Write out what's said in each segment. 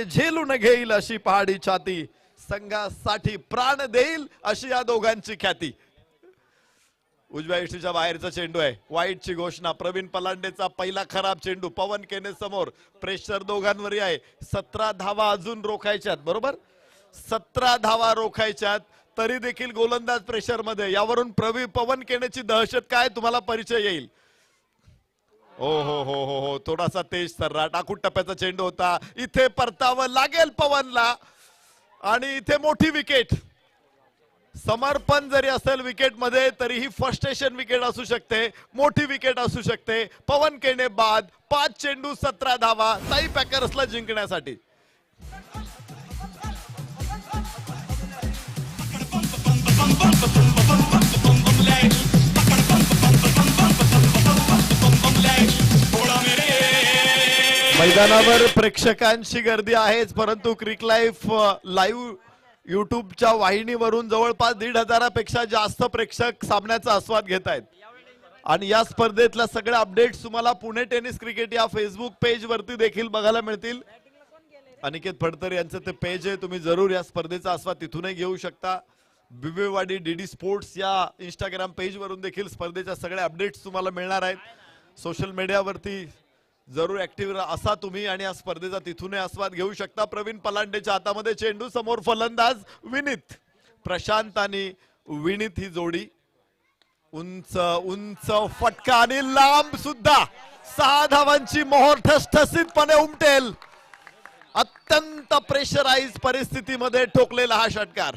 झेलून घेईल अशी पहाडी छाती, संघासाठी प्राण देईल अशी या दोघांची ख्याती. उजव्या यष्टीच्या बाहेरचा चेंडू आहे, वाईटची घोषणा. प्रवीण पलांडेचा पहिला खराब चेंडू. पवन केने समोर, प्रेशर दोघांवरही आहे. 17 धावा अजून रोखायच्यात, बरोबर 17 धावा रोखायच्यात, तरी देखील गोलंदाज प्रेशर मध्ये. यावरून पवन केनेची दहशत काय तुम्हाला परिचय येईल. हो हो हो हो हो, थोडासा तेज सर्राट आखूड टप्प्याचा चेंडू होता. इथे परतावं लागेल पवनला आणि इथे मोठी विकेट. समर्पण जरी असेल विकेट मध्ये तरीही फर्स्टेशन विकेट असू शकते, मोठी विकेट असू शकते. पवन केने बाद. 5 चेंडू 17 धावा ताई पॅकर्सला जिंकण्यासाठी. मैदानावर प्रेक्षकांची गर्दी आहेच, परंतु क्रिक लाईव्ह युट्यूबच्या वाहिनीवरून जवळपास 1,500 पेक्षा जास्त प्रेक्षक सामन्याचा आस्वाद घेत आहेत. आणि या स्पर्धेतल्या सगळ्या अपडेट्स तुम्हाला पुणे टेनिस क्रिकेट या फेसबुक पेज वरती देखील बघायला मिळतील. अनिकेत फडतरे यांचं ते पेज आहे, तुम्ही जरूर या स्पर्धेचा आस्वाद तिथूनही घेऊ शकता. बिबेवाडी डीडी स्पोर्ट्स या इंस्टाग्राम पेज वरून देखील स्पर्धेच्या सगळ्या अपडेट्स तुम्हाला मिळणार आहेत. सोशल मीडियावरती जरूर ऍक्टिव्ह असा तुम्ही आणि या स्पर्धेचा तिथूनही आस्वाद घेऊ शकता. प्रवीण पलांडेच्या हातामध्ये चेंडू, समोर फलंदाज विनीत. प्रशांत आणि विनीत ही जोडी. उंच उंच फटका आणि लांब सुद्धा. 6 धावांची मोहर ठसठसीतपणे उमटेल. अत्यंत प्रेशराइज परिस्थितीमध्ये ठोकलेला हा षटकार.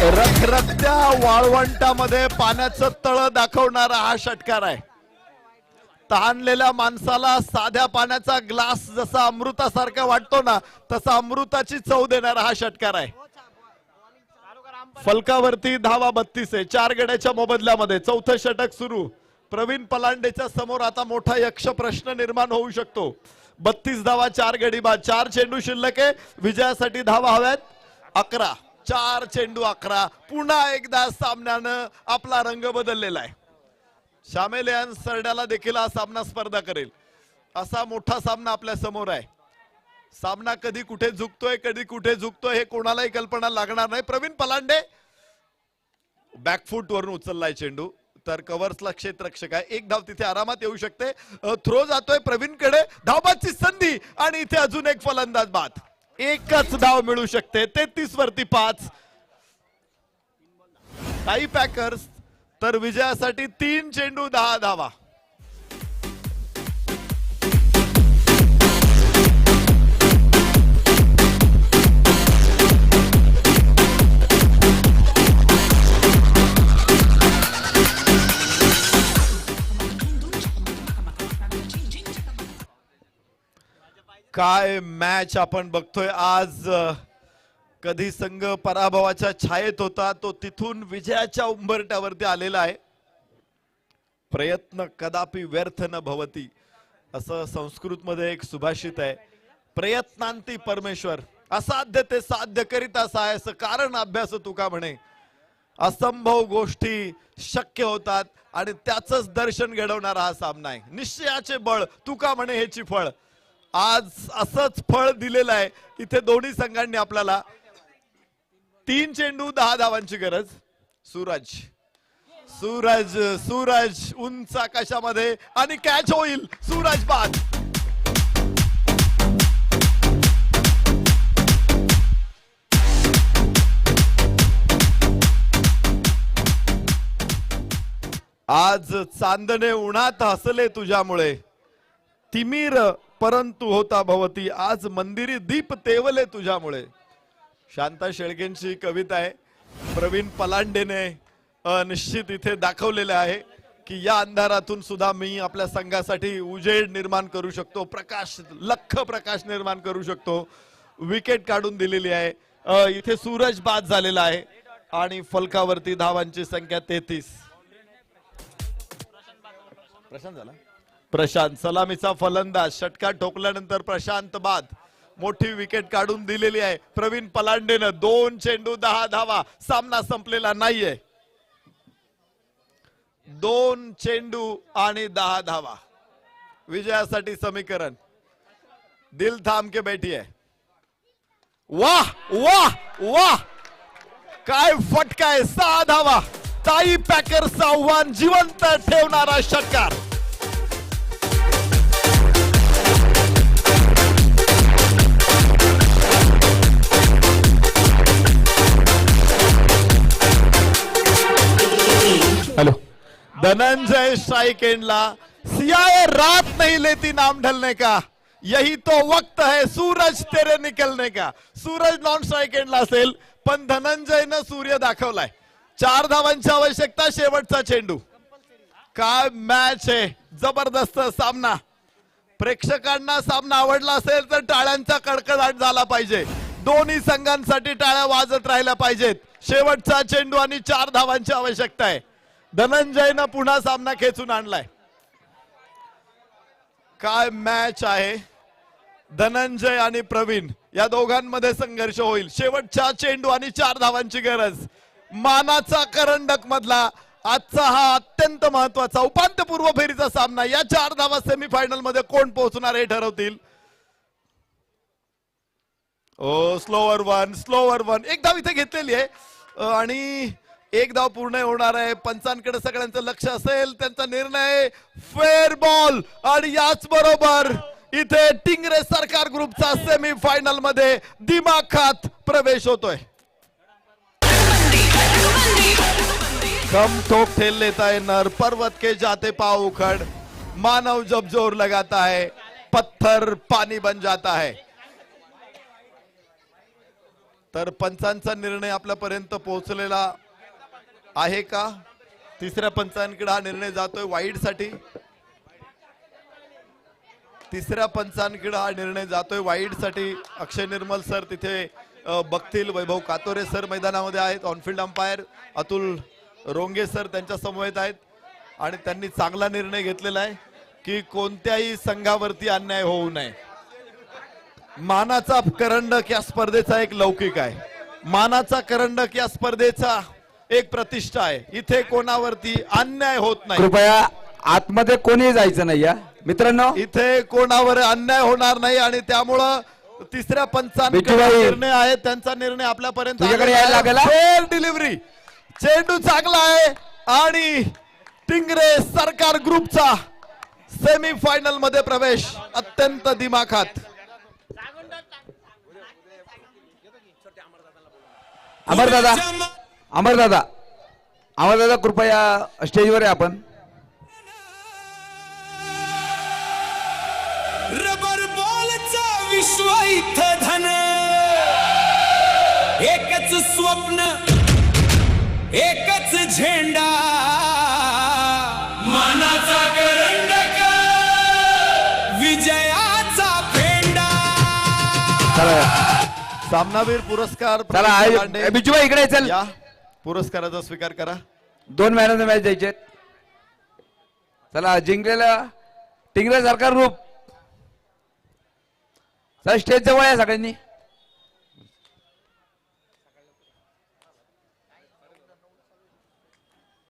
रखरखत्या वाळवंटामध्ये पाण्याचं तळ दाखवणारा हा षटकार आहे. तहानलेल्या माणसाला साध्या पाण्याचा ग्लास जसा अमृतासारखा वाटतो ना, तसा अमृताची चव देणारा हा षटकार आहे. फलकावरती धावा 32 आहे. 4 गड्याच्या मोबदल्यामध्ये चौथं षटक सुरू. प्रवीण पलांडेच्या समोर आता मोठा यक्ष प्रश्न निर्माण होऊ शकतो. 32 धावा 4 गडी बाद. 4 चेंडू शिल्लक आहे. विजयासाठी धावा हव्यात 11. 4 चेंडू 11. पुन्हा एकदा सामन्यानं आपला रंग बदललेला आहे. शामेलियन सरड्याला देखील हा सामना स्पर्धा करेल असा मोठा सामना आपल्या समोर आहे. सामना कधी कुठे झुकतोय, कधी कुठे झुकतोय हे कोणालाही कल्पना लागणार नाही. प्रवीण पलांडे बॅकफूट वरून उचललाय चेंडू, तर कव्हर्सला क्षेत्ररक्षक आहे. 1 धाव तिथे आरामात येऊ शकते. थ्रो जातोय प्रवीणकडे, धावबादची संधी आणि इथे अजून एक फलंदाज बाद. एकच धाव मिळू शकते. 33 वरती 5. टाई पॅकर्स तर विजयासाठी 3 चेंडू 10 धावा. काय मॅच आपण बघतोय आज. कधी संघ पराभवाच्या छायेत होता, तो तिथून विजयाच्या उंबरठ्यावरती आलेला आहे. प्रयत्न कदापि व्यर्थ न भवती असं संस्कृत मध्ये एक सुभाषित आहे. प्रयत्नांती परमेश्वर, असाध्य ते साध्य करीत असा आहे, कारण अभ्यास तुका म्हणे. असंभव गोष्टी शक्य होतात आणि त्याचंच दर्शन घडवणारा हा सामना आहे. निश्चयाचे बळ तुका म्हणे हेची फळ. आज असंच फळ दिलेलं आहे. इथे दोन्ही संघांनी आपल्याला 3 चेंडू 10 धावांची गरज. सूरज सूरज सूरज उंच आकाशामध्ये आणि कॅच होईल. सूरज बाद. आज चांदणे उन्हात हसले तुझ्यामुळे, तिमीर परंतु होता भवती. आज मंदिरी दीप तेवले तुझ्यामुळे. शांता शेळकेंची कविता आहे. प्रवीण पलांडेने निश्चित इथे दाखवलेले आहे की या अंधारातून सुद्धा मी आपल्या संघासाठी उजेड निर्माण करू शकतो, प्रकाश, लख प्रकाश निर्माण करू शकतो. विकेट काढून दिलेली आहे. इथे सूरज बाद झालेला आहे आणि फलकावरती धावांची संख्या 33. प्रशांत झाला. प्रशांत सलामीचा फलंदाज. षटकार ठोकल्यानंतर प्रशांत बाद. मोठी विकेट काढून दिलेली आहे प्रवीण पलांडेनं. 2 चेंडू 10 धावा. सामना संपलेला नाहीये. 2 चेंडू आणि 10 धावा. विजयासाठी समीकरण. दिल थांब के बैठी आहे. वाह वाह वाह, काय फटका आहे. 6 धावा. ताई पॅकर्सचं आव्हान जिवंत ठेवणारा षटकार. हेलो, धनंजय स्ट्राइक एंडला. सियाए रात नहीं लेती नाम ढलने का, यही तो वक्त है सूरज तेरे निकलने का. सूरज नॉन स्ट्राइक एंडला असेल, पण धनंजयनं सूर्य दाखवलाय. 4 धावांची आवश्यकता. शेवटचा चेंडू. काय मॅच आहे. जबरदस्त सामना. प्रेक्षकांना सामना आवडला असेल तर टाळ्यांचा कडकडाट झाला पाहिजे. दोन्ही संघांसाठी टाळ्या वाजत राहिल्या पाहिजेत. शेवटचा चेंडू आणि 4 धावांची आवश्यकता आहे. धनंजयनं पुन्हा सामना खेचून आणलाय. काय मॅच आहे. धनंजय आणि प्रवीण या दोघांमध्ये संघर्ष होईल. शेवटचा चेंडू आणि 4 धावांची गरज. मानाचा करंडक मधला आजचा हा अत्यंत महत्वाचा उपांत्यपूर्व फेरीचा सामना. या 4 धावा सेमीफायनल मध्ये कोण पोहोचणार हे ठरवतील. ओ स्लोअर वन. एक धाव इथे घेतलेली आहे आणि एक धाव पूर्ण होणार आहे. पंचांकडे सगळ्यांचं लक्ष असेल. त्यांचा निर्णय फेअर बॉल. आणि याच बरोबर इथे टिंगरे सरकार ग्रुपचा सेमीफायनल मध्ये दिमाखात प्रवेश होतोय. कम ठोक ठेल लेता है नर, पर्वत के जाते पाव उखड़, मानव जब जोर लगाता है पत्थर पानी बन जाता है. तर पंचांचा निर्णय आपल्यापर्यंत पोहोचलेला आहे का. तिसऱ्या पंचांकडे हा निर्णय जातोय वाईड साठी. तिसऱ्या पंचांकडे हा निर्णय जातोय वाईड साठी. अक्षय निर्मल सर तिथे बघतील. वैभव कातोरे सर मैदानामध्ये आहेत. ऑनफिल्ड अंपायर अतुल रोंगे सर त्यांच्या समवेत आहेत आणि त्यांनी चांगला निर्णय घेतलेला आहे की कोणत्याही संघावरती अन्याय होऊ नये. मानाचा करंडक या स्पर्धेचा एक लौकिक आहे. मानाचा करंडक या स्पर्धेचा एक प्रतिष्ठा आहे. इथे कोणावरती अन्याय होत नाही. कृपया आतमध्ये कोणी जायचं नाही या मित्रांनो. इथे कोणावर अन्याय होणार नाही आणि त्यामुळं तिसऱ्या पंचांचा बिट्टूभाई, निर्णय आहे. त्यांचा निर्णय आपल्यापर्यंत तुझ्याकडे यायला लागेल. Fair delivery. चेंडू चांगला आहे आणि टिंगरे सरकार ग्रुपचा सेमीफायनल मध्ये प्रवेश अत्यंत दिमाखात. अमरदादा कृपया स्टेजवर आहे. आपण रबर बॉलचा विश्व इथं धन, एकच स्वप्न एकच झेंडा, मानाचा करंडक विजयाचा फेंडा. सामनावीर पुरस्कार. चला बिजूभाई इकडे चल. या पुरस्काराचा स्वीकार करा. 2 मॅन ऑफ द मॅच द्यायचे. चला जिंकलेला टिंगरे सरकार ग्रुप. स्टेज जवळ आहे सगळ्यांनी.